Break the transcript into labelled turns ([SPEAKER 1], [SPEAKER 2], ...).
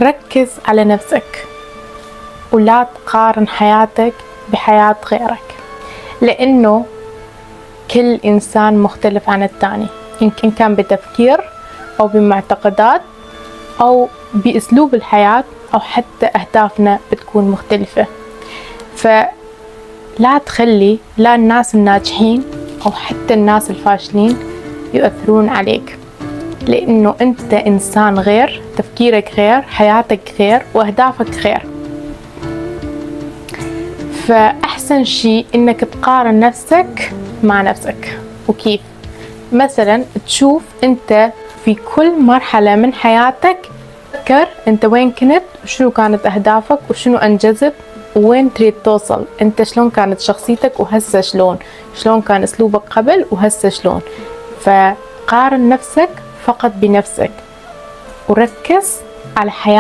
[SPEAKER 1] ركز على نفسك ولا تقارن حياتك بحياة غيرك، لأنه كل إنسان مختلف عن التاني، إن كان بتفكير أو بمعتقدات أو بأسلوب الحياة أو حتى أهدافنا بتكون مختلفة. فلا تخلي لا الناس الناجحين أو حتى الناس الفاشلين يؤثرون عليك، لأنه أنت إنسان غير، تفكيرك غير، حياتك غير، وأهدافك غير. فأحسن شيء إنك تقارن نفسك مع نفسك. وكيف؟ مثلا تشوف أنت في كل مرحلة من حياتك، فكر أنت وين كنت وشنو كانت أهدافك وشنو أنجزت وين تريد توصل، أنت شلون كانت شخصيتك وهسه شلون كان أسلوبك قبل وهسه شلون. فقارن نفسك فقط بنفسك وركز على حياتك.